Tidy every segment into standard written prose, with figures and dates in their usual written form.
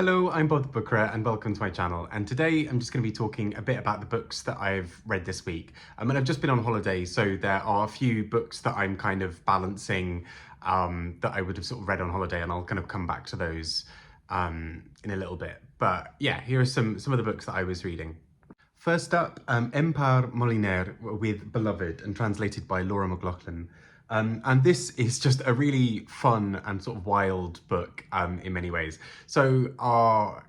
Hello, I'm Bob the Booker and welcome to my channel, and today I'm just going to be talking a bit about the books that I've read this week. And I've just been on holiday, so there are a few books that I'm kind of balancing that I would have sort of read on holiday, and I'll kind of come back to those in a little bit. But yeah, here are some of the books that I was reading. First up, Empar, Moliner with Beloved, and translated by Laura McLoughlin. And this is just a really fun and sort of wild book in many ways. So our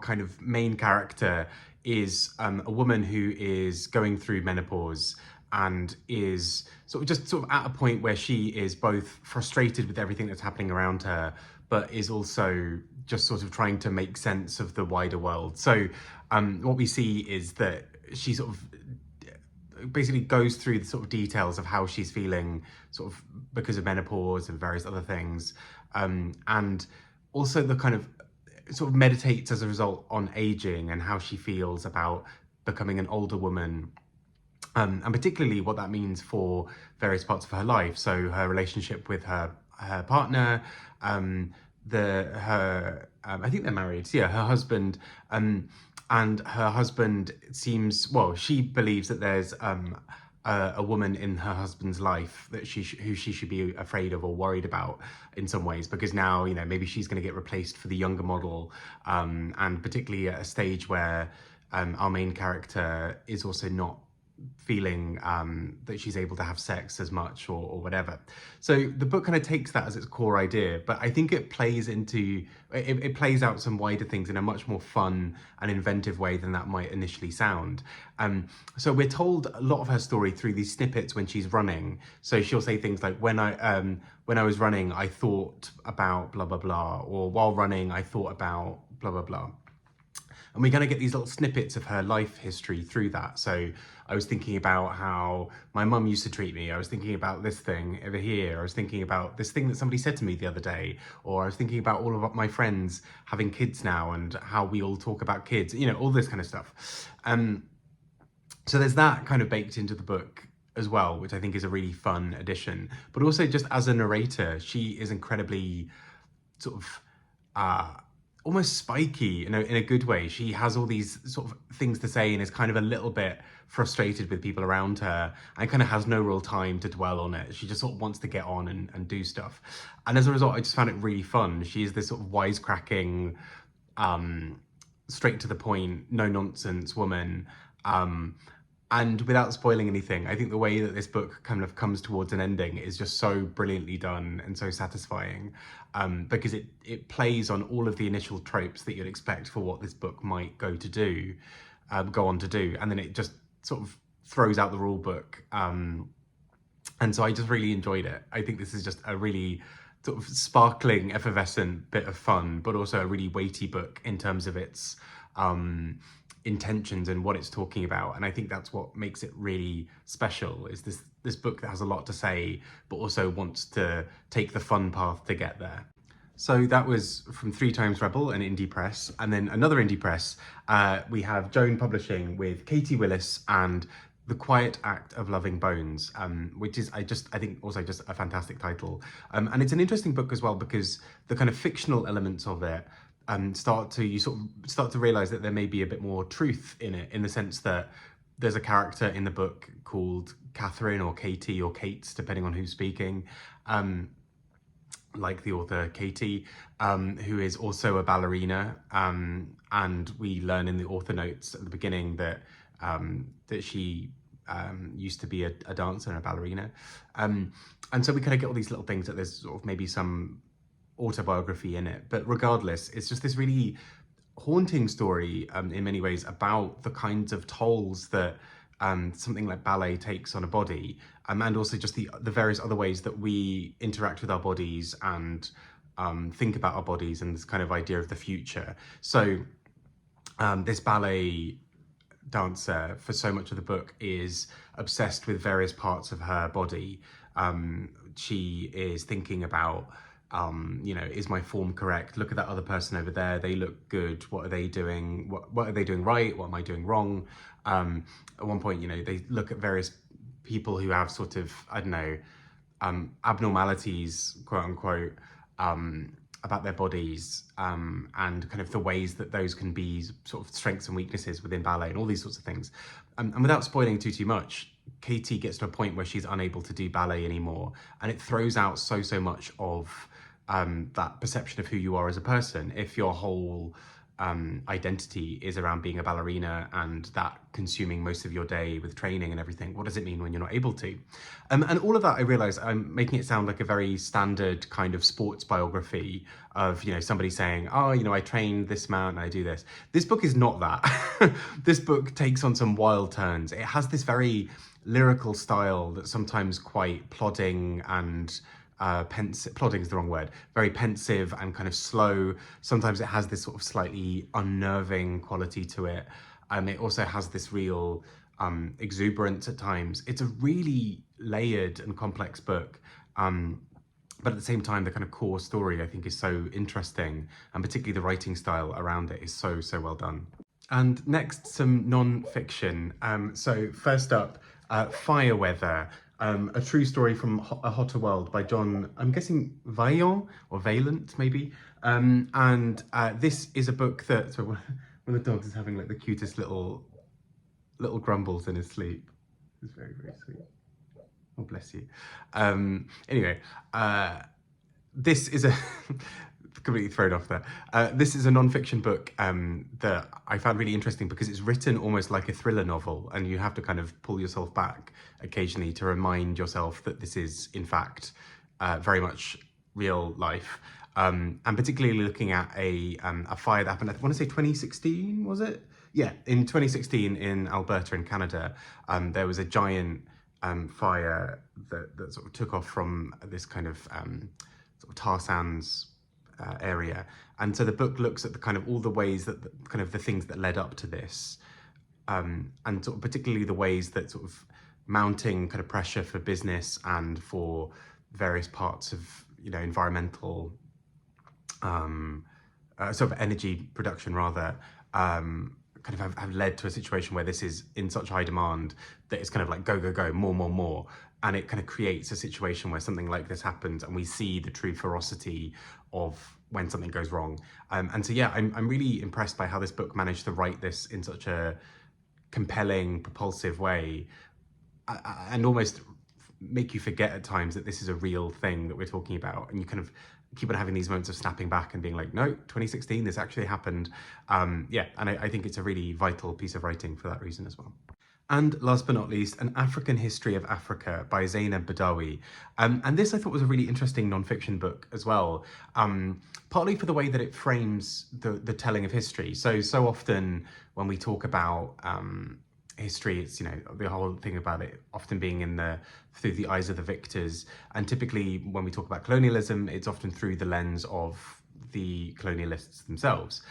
kind of main character is a woman who is going through menopause and is sort of at a point where she is both frustrated with everything that's happening around her, but is also just sort of trying to make sense of the wider world. So what we see is that she sort of basically goes through the sort of details of how she's feeling sort of because of menopause and various other things. And also the kind of sort of meditates as a result on aging and how she feels about becoming an older woman. And particularly what that means for various parts of her life. So her relationship with her partner, I think they're married. So yeah, her husband, and her husband seems, well, she believes that there's a woman in her husband's life that who she should be afraid of or worried about in some ways, because now, you know, maybe she's going to get replaced for the younger model, and particularly at a stage where our main character is also not feeling that she's able to have sex as much or whatever. So the book kind of takes that as its core idea, but I think it plays out some wider things in a much more fun and inventive way than that might initially sound. So we're told a lot of her story through these snippets when she's running. So she'll say things like, when I was running, I thought about blah, blah, blah, or while running, I thought about blah, blah, blah. And we're going to get these little snippets of her life history through that. So I was thinking about how my mum used to treat me. I was thinking about this thing over here. I was thinking about this thing that somebody said to me the other day. Or I was thinking about all of my friends having kids now and how we all talk about kids, you know, all this kind of stuff. So there's that kind of baked into the book as well, which I think is a really fun addition. But also just as a narrator, she is incredibly sort of almost spiky in a good way. She has all these sort of things to say and is kind of a little bit frustrated with people around her and kind of has no real time to dwell on it. She just sort of wants to get on and do stuff. And as a result, I just found it really fun. She is this sort of wisecracking, straight to the point, no nonsense woman. And without spoiling anything, I think the way that this book kind of comes towards an ending is just so brilliantly done and so satisfying, because it plays on all of the initial tropes that you'd expect for what this book might go on to do, and then it just sort of throws out the rule book. And so I just really enjoyed it. I think this is just a really sort of sparkling, effervescent bit of fun, but also a really weighty book in terms of its intentions and what it's talking about. And I think that's what makes it really special, is this book that has a lot to say but also wants to take the fun path to get there. So that was from 3 Times Rebel, an indie press, and then another indie press. We have Joan Publishing with Katie Willis and The Quiet Act of Loving Bones, which is, I think also just a fantastic title. And it's an interesting book as well, because the kind of fictional elements of it you start to realize that there may be a bit more truth in it, in the sense that there's a character in the book called Catherine, or Katie, or Kate, depending on who's speaking, like the author Katie, who is also a ballerina, and we learn in the author notes at the beginning that she used to be a dancer and a ballerina, and so we kind of get all these little things that there's sort of maybe some autobiography in it. But regardless, it's just this really haunting story in many ways about the kinds of tolls that something like ballet takes on a body, and also just the various other ways that we interact with our bodies and think about our bodies, and this kind of idea of the future. So this ballet dancer, for so much of the book, is obsessed with various parts of her body. She is thinking about, you know, is my form correct? Look at that other person over there. They look good. What are they doing? What are they doing right? What am I doing wrong? At one point, you know, they look at various people who have sort of, I don't know, abnormalities, quote unquote, about their bodies, and kind of the ways that those can be sort of strengths and weaknesses within ballet and all these sorts of things. And without spoiling too much, Katie gets to a point where she's unable to do ballet anymore, and it throws out so much of that perception of who you are as a person. If your whole identity is around being a ballerina and that consuming most of your day with training and everything, what does it mean when you're not able to? And all of that, I realise I'm making it sound like a very standard kind of sports biography of, you know, somebody saying, oh, you know, I trained this amount and I do this. This book is not that. This book takes on some wild turns. It has this very lyrical style that's sometimes quite plodding and pensive. Plodding is the wrong word. Very pensive and kind of slow. Sometimes it has this sort of slightly unnerving quality to it. It also has this real exuberance at times. It's a really layered and complex book. But at the same time, the kind of core story, I think, is so interesting, and particularly the writing style around it is so well done. And next, some non-fiction. So first up, Fire Weather, a true story from A Hotter World by John, I'm guessing Vaillant or Vaillant maybe. And this is a book that, so one of the dogs is having like the cutest little grumbles in his sleep. It's very sweet. Oh, bless you. Anyway, this is a completely thrown off there. This is a non-fiction book that I found really interesting because it's written almost like a thriller novel, and you have to kind of pull yourself back occasionally to remind yourself that this is, in fact, very much real life. And particularly looking at a fire that happened, I want to say 2016, was it? Yeah, in 2016 in Alberta in Canada, there was a giant fire that sort of took off from this kind of sort of tar sands area. And so the book looks at the kind of all the ways that kind of the things that led up to this, and sort of particularly the ways that sort of mounting kind of pressure for business and for various parts of, you know, environmental sort of energy production rather, kind of have led to a situation where this is in such high demand that it's kind of like go, more. And it kind of creates a situation where something like this happens and we see the true ferocity of when something goes wrong. And so, yeah, I'm really impressed by how this book managed to write this in such a compelling, propulsive way, and almost make you forget at times that this is a real thing that we're talking about. And you kind of keep on having these moments of snapping back and being like, no, 2016, this actually happened. Yeah, and I think it's a really vital piece of writing for that reason as well. And last but not least, An African History of Africa by Zeinab Badawi. And this I thought was a really interesting non-fiction book as well, partly for the way that it frames the telling of history. So often when we talk about history, it's, you know, the whole thing about it often being through the eyes of the victors. And typically when we talk about colonialism, it's often through the lens of the colonialists themselves,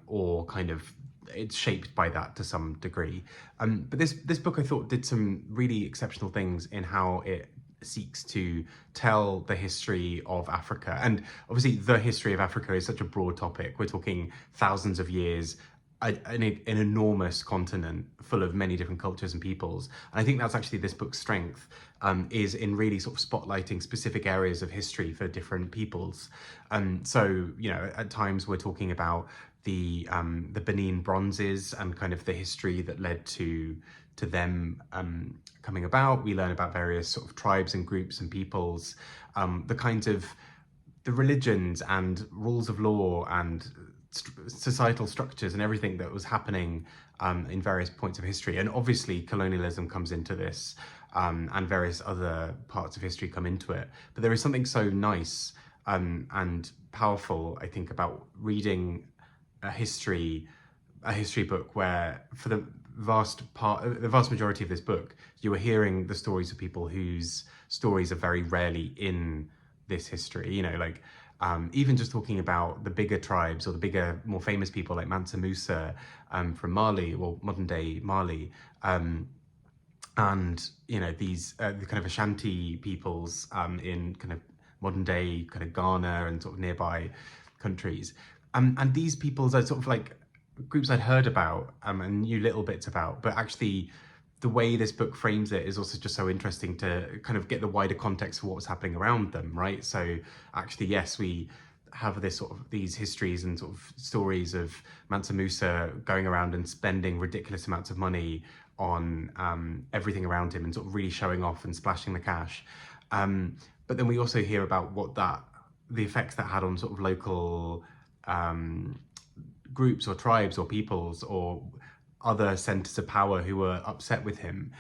or kind of it's shaped by that to some degree. But this book I thought did some really exceptional things in how it seeks to tell the history of Africa. And obviously the history of Africa is such a broad topic. We're talking thousands of years, an enormous continent full of many different cultures and peoples. And I think that's actually this book's strength, is in really sort of spotlighting specific areas of history for different peoples. So, you know, at times we're talking about the Benin bronzes and kind of the history that led to them coming about. We learn about various sort of tribes and groups and peoples, the kinds of the religions and rules of law and societal structures and everything that was happening in various points of history. And obviously colonialism comes into this, and various other parts of history come into it. But there is something so nice and powerful, I think, about reading a history book where for the vast majority of this book, you are hearing the stories of people whose stories are very rarely in this history. You know, like even just talking about the bigger tribes or the bigger, more famous people like Mansa Musa from Mali, or modern day Mali, and you know these the kind of Ashanti peoples in kind of modern day kind of Ghana and sort of nearby countries. And these peoples are sort of like groups I'd heard about and knew little bits about, but actually the way this book frames it is also just so interesting to kind of get the wider context of what was happening around them, right? So actually, yes, have this sort of these histories and sort of stories of Mansa Musa going around and spending ridiculous amounts of money on everything around him and sort of really showing off and splashing the cash. But then we also hear about the effects that had on sort of local groups or tribes or peoples or other centers of power who were upset with him.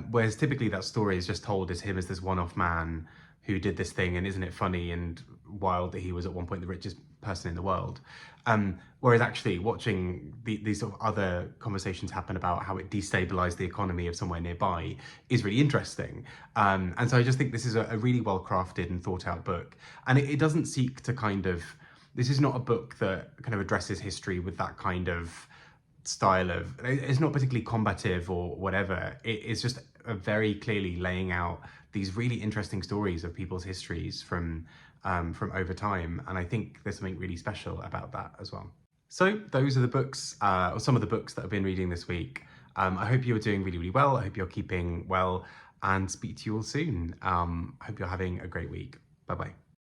Whereas typically that story is just told as him as this one-off man who did this thing, and isn't it funny and wild that he was at one point the richest person in the world. Whereas actually watching these sort of other conversations happen about how it destabilized the economy of somewhere nearby is really interesting. And so I just think this is a really well crafted and thought out book. And it doesn't seek to this is not a book that kind of addresses history with that kind of style of, it's not particularly combative or whatever. It is just a very clearly laying out these really interesting stories of people's histories from over time. And I think there's something really special about that as well. So those are the books, or some of the books that I've been reading this week. I hope you are doing really, really well. I hope you're keeping well, and speak to you all soon. I hope you're having a great week. Bye-bye.